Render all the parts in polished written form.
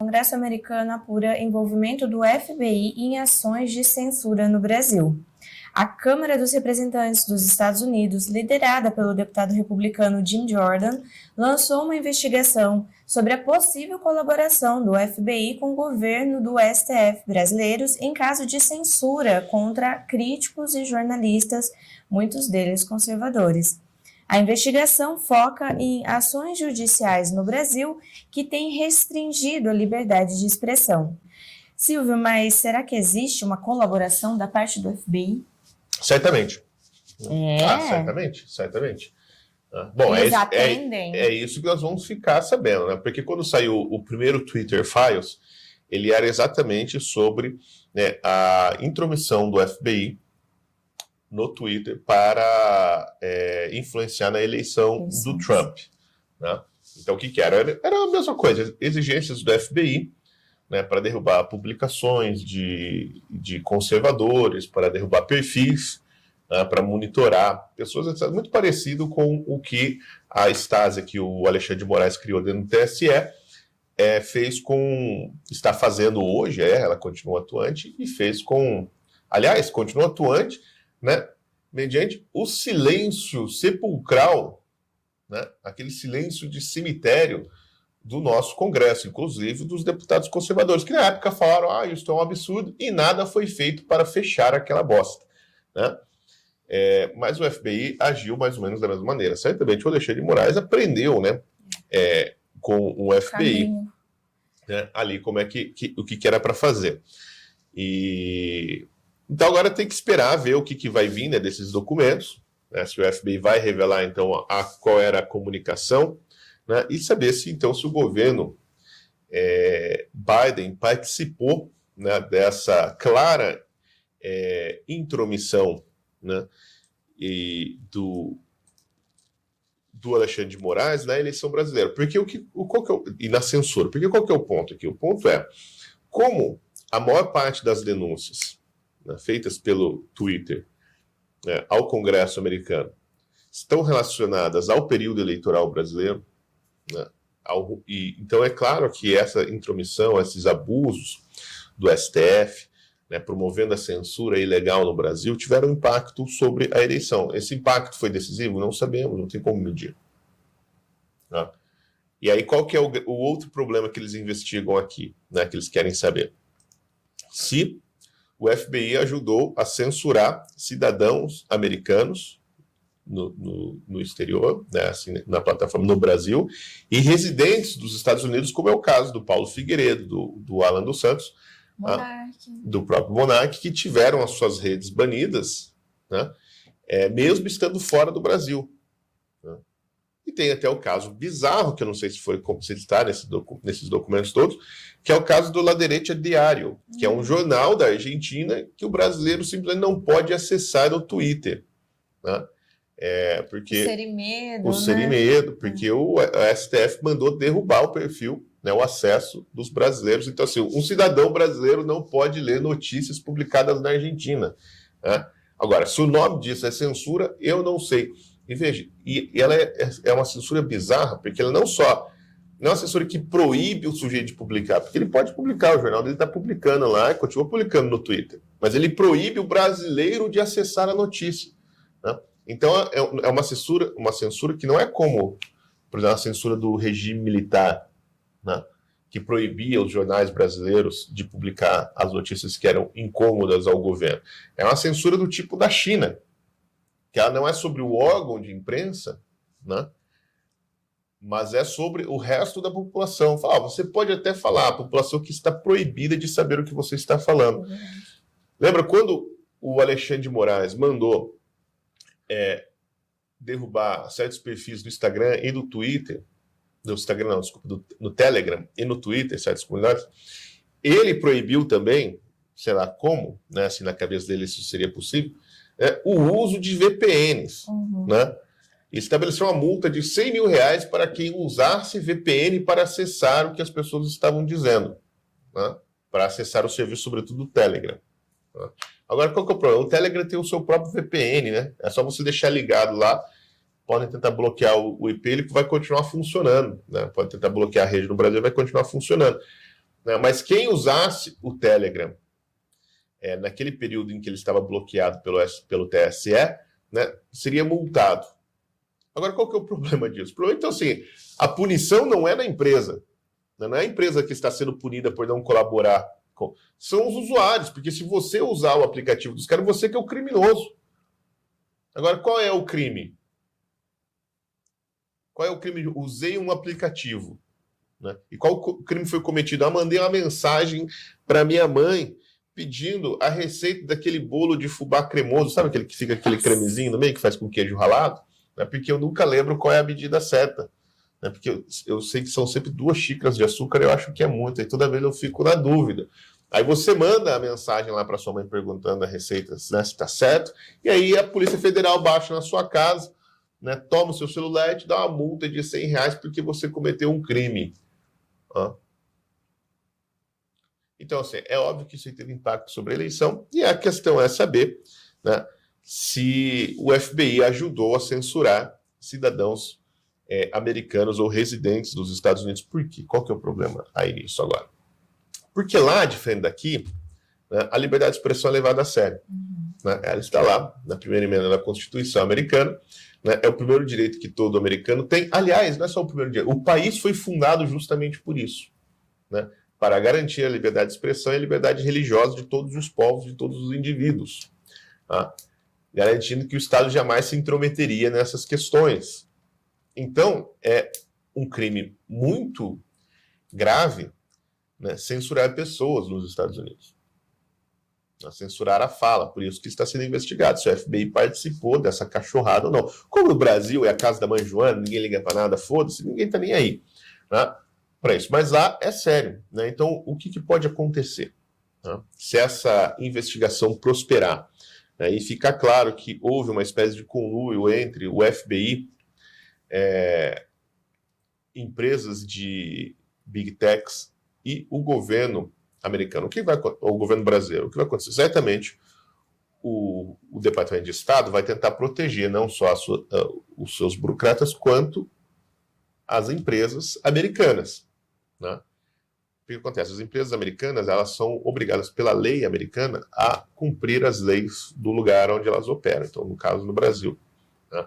Congresso americano apura envolvimento do FBI em ações de censura no Brasil. A Câmara dos Representantes dos Estados Unidos, liderada pelo deputado republicano Jim Jordan, lançou uma investigação sobre a possível colaboração do FBI com o governo do STF brasileiros em caso de censura contra críticos e jornalistas, muitos deles conservadores. A investigação foca em ações judiciais no Brasil que têm restringido a liberdade de expressão. Silvio, mas será que existe uma colaboração da parte do FBI? Certamente. Certamente. Bom, é isso que nós vamos ficar sabendo, né? Porque quando saiu o primeiro Twitter Files, ele era exatamente sobre, né, a intromissão do FBI no Twitter para influenciar na eleição do Trump, né? Então, o que era? Era a mesma coisa, exigências do FBI, né, para derrubar publicações de conservadores, para derrubar perfis, né, para monitorar pessoas, etc. Muito parecido com o que a Stasi, que o Alexandre de Moraes criou dentro do TSE, está fazendo hoje, ela continua atuante, e fez aliás, continua atuante, né, mediante o silêncio sepulcral, né, aquele silêncio de cemitério do nosso Congresso, inclusive dos deputados conservadores, que na época falaram, isso é um absurdo, e nada foi feito para fechar aquela bosta, né? Mas o FBI agiu mais ou menos da mesma maneira. Certamente o Alexandre de Moraes aprendeu, né, com o FBI, né, ali como o que era para fazer. Então agora tem que esperar ver o que vai vir, né, desses documentos, né, se o FBI vai revelar então qual era a comunicação, né, e saber se o governo Biden participou, né, dessa clara intromissão, né, do Alexandre de Moraes na eleição brasileira. Porque e na censura. Porque qual que é o ponto aqui? O ponto é como a maior parte das denúncias, né, feitas pelo Twitter, né, ao Congresso americano estão relacionadas ao período eleitoral brasileiro, né, então é claro que essa intromissão, esses abusos do STF, né, promovendo a censura ilegal no Brasil, tiveram impacto sobre a eleição. Esse impacto foi decisivo? Não sabemos, não tem como medir. Tá? E aí qual que é o outro problema que eles investigam aqui, né, que eles querem saber? Se o FBI ajudou a censurar cidadãos americanos no exterior, né, assim, na plataforma no Brasil, e residentes dos Estados Unidos, como é o caso do Paulo Figueiredo, do Alan dos Santos, do próprio Monark, que tiveram as suas redes banidas, né, mesmo estando fora do Brasil. Né? E tem até o caso bizarro, que eu não sei se ele está nesses documentos todos, que é o caso do La Derecha Diário, que é um jornal da Argentina que o brasileiro simplesmente não pode acessar no Twitter. Né? Porque o Serimedo, porque o STF mandou derrubar o perfil, né, o acesso dos brasileiros. Então, assim, um cidadão brasileiro não pode ler notícias publicadas na Argentina. Né? Agora, se o nome disso é censura, eu não sei. E veja, ela é uma censura bizarra, porque ela não é uma censura que proíbe o sujeito de publicar, porque ele pode publicar, o jornal dele está publicando lá, e continua publicando no Twitter, mas ele proíbe o brasileiro de acessar a notícia. Né? Então, é uma censura que não é como, por exemplo, a censura do regime militar, né, que proibia os jornais brasileiros de publicar as notícias que eram incômodas ao governo. É uma censura do tipo da China, que ela não é sobre o órgão de imprensa, né, mas é sobre o resto da população. Você pode até falar, a população que está proibida de saber o que você está falando. Lembra quando o Alexandre de Moraes mandou derrubar certos perfis do Instagram e do Twitter, no Telegram e no Twitter, certas comunidades, ele proibiu também, sei lá como, né, assim, na cabeça dele isso seria possível, o uso de VPNs, né? E estabeleceu uma multa de R$100 mil para quem usasse VPN para acessar o que as pessoas estavam dizendo, né? Para acessar o serviço, sobretudo do Telegram. Né? Agora, qual que é o problema? O Telegram tem o seu próprio VPN, né? É só você deixar ligado lá, podem tentar bloquear o IP, ele vai continuar funcionando, né? Pode tentar bloquear a rede no Brasil, vai continuar funcionando. né? Mas quem usasse o Telegram naquele período em que ele estava bloqueado pelo TSE, né, seria multado. Agora, qual que é o problema disso? O problema, então, assim, a punição não é na empresa. Não é a empresa que está sendo punida por não colaborar. São os usuários, porque se você usar o aplicativo dos caras, você que é o criminoso. Agora, qual é o crime? Qual é o crime? Usei um aplicativo. Né? E qual crime foi cometido? Eu mandei uma mensagem para minha mãe pedindo a receita daquele bolo de fubá cremoso. Sabe aquele que fica aquele cremezinho no meio que faz com queijo ralado? Né? Porque eu nunca lembro qual é a medida certa. Né? Porque eu sei que são sempre 2 xícaras de açúcar, eu acho que é muito. E toda vez eu fico na dúvida. Aí você manda a mensagem lá para sua mãe perguntando a receita, né, se está certo. E aí a Polícia Federal baixa na sua casa, né, toma o seu celular e te dá uma multa de R$100 porque você cometeu um crime. Então, assim, é óbvio que isso aí teve impacto sobre a eleição, e a questão é saber, né, se o FBI ajudou a censurar cidadãos americanos ou residentes dos Estados Unidos. Por quê? Qual que é o problema aí nisso agora? Porque lá, diferente daqui, né, a liberdade de expressão é levada a sério. Né? Ela está lá, na primeira emenda da Constituição americana, né, é o primeiro direito que todo americano tem. Aliás, não é só o primeiro direito, o país foi fundado justamente por isso, né, para garantir a liberdade de expressão e a liberdade religiosa de todos os povos, de todos os indivíduos, tá? Garantindo que o Estado jamais se intrometeria nessas questões. Então, é um crime muito grave, né, censurar pessoas nos Estados Unidos. Censurar a fala, por isso que está sendo investigado se o FBI participou dessa cachorrada ou não. Como o Brasil é a casa da mãe Joana, ninguém liga para nada, foda-se, ninguém está nem aí, né, para isso. Mas lá é sério, né? Então, o que pode acontecer, né, se essa investigação prosperar, né, e ficar claro que houve uma espécie de conluio entre o FBI, empresas de Big Techs e o governo americano, o governo brasileiro, o que vai acontecer? Certamente o Departamento de Estado vai tentar proteger não só os seus burocratas, quanto as empresas americanas. Né? O que acontece? As empresas americanas, elas são obrigadas pela lei americana a cumprir as leis do lugar onde elas operam, então, no caso, no Brasil. Né?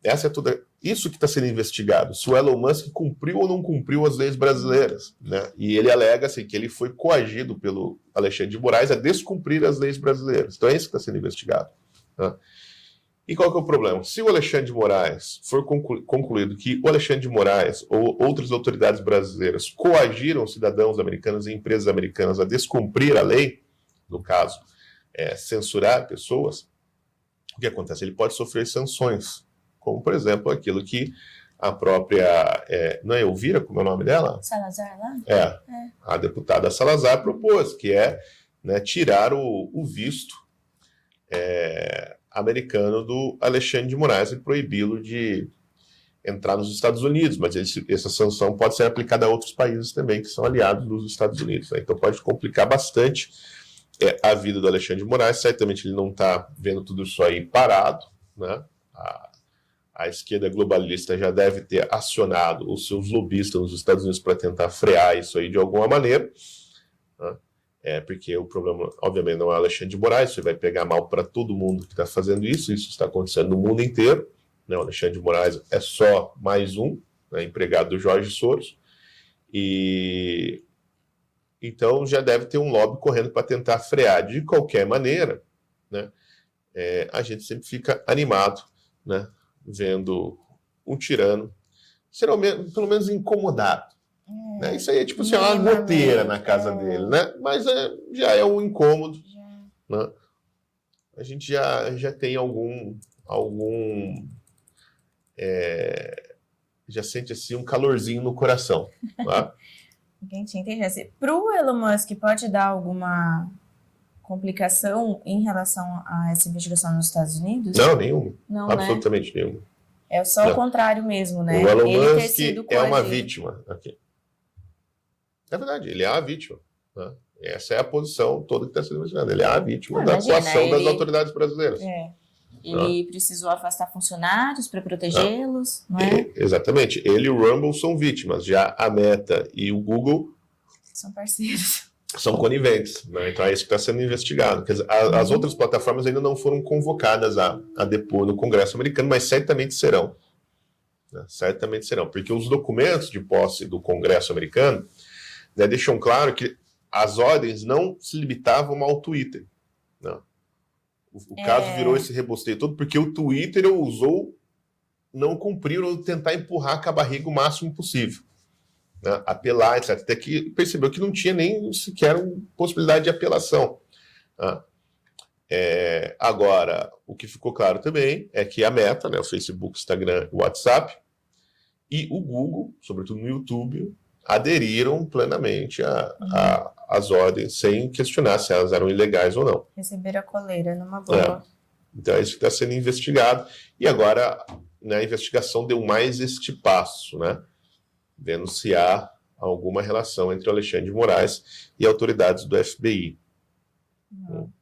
Essa é toda... Isso que está sendo investigado, se o Elon Musk cumpriu ou não cumpriu as leis brasileiras. Né? E ele alega assim, que ele foi coagido pelo Alexandre de Moraes a descumprir as leis brasileiras. Então é isso que está sendo investigado. Né? E qual que é o problema? Se o Alexandre de Moraes for concluído que o Alexandre de Moraes ou outras autoridades brasileiras coagiram cidadãos americanos e empresas americanas a descumprir a lei, no caso, censurar pessoas, o que acontece? Ele pode sofrer sanções. Como, por exemplo, aquilo que a própria... não é Elvira, como é o nome dela? Salazar lá? A deputada Salazar propôs, que né, tirar o visto americano do Alexandre de Moraes e proibi-lo de entrar nos Estados Unidos. Mas essa sanção pode ser aplicada a outros países também, que são aliados dos Estados Unidos. Né? Então pode complicar bastante a vida do Alexandre de Moraes. Certamente ele não está vendo tudo isso aí parado, né? A esquerda globalista já deve ter acionado os seus lobistas nos Estados Unidos para tentar frear isso aí de alguma maneira, né? Porque o problema, obviamente, não é Alexandre de Moraes, isso vai pegar mal para todo mundo que está fazendo isso está acontecendo no mundo inteiro, né? O Alexandre de Moraes é só mais um, né, empregado do Jorge Soros, e então já deve ter um lobby correndo para tentar frear. De qualquer maneira, né, a gente sempre fica animado, né, vendo um tirano ser pelo menos incomodado. Né? Isso aí é tipo assim, uma goteira na casa dele, né? Mas já é um incômodo. Né? A gente já tem já sente assim um calorzinho no coração. Tá? Entendi. Para o Elon Musk pode dar alguma complicação em relação a essa investigação nos Estados Unidos? Não, nenhuma. Não, absolutamente nenhuma. É só o contrário mesmo, né? O Elon Musk é uma vítima aqui. É verdade, ele é a vítima. Né? Essa é a posição toda que está sendo mencionada. Ele é a vítima da atuação das autoridades brasileiras. Ele precisou afastar funcionários para protegê-los, não é? Exatamente. Ele e o Rumble são vítimas. Já a Meta e o Google São parceiros. São coniventes, né? Então é isso que está sendo investigado. Quer dizer, as outras plataformas ainda não foram convocadas a depor no Congresso americano, mas certamente serão. Né? Certamente serão, porque os documentos de posse do Congresso americano, né, deixam claro que as ordens não se limitavam ao Twitter. Né? O caso virou esse rebosteio todo porque o Twitter ousou não cumprir ou tentar empurrar com a barriga o máximo possível. Né? Apelar, etc. Até que percebeu que não tinha nem sequer possibilidade de apelação. Né? Agora, o que ficou claro também é que a Meta, né, o Facebook, Instagram, o WhatsApp e o Google, sobretudo no YouTube, aderiram plenamente às ordens, sem questionar se elas eram ilegais ou não. Receberam a coleira numa boa. Então é isso que está sendo investigado. E agora, né, a investigação deu mais este passo, né? Vendo se há alguma relação entre o Alexandre de Moraes e autoridades do FBI. Não.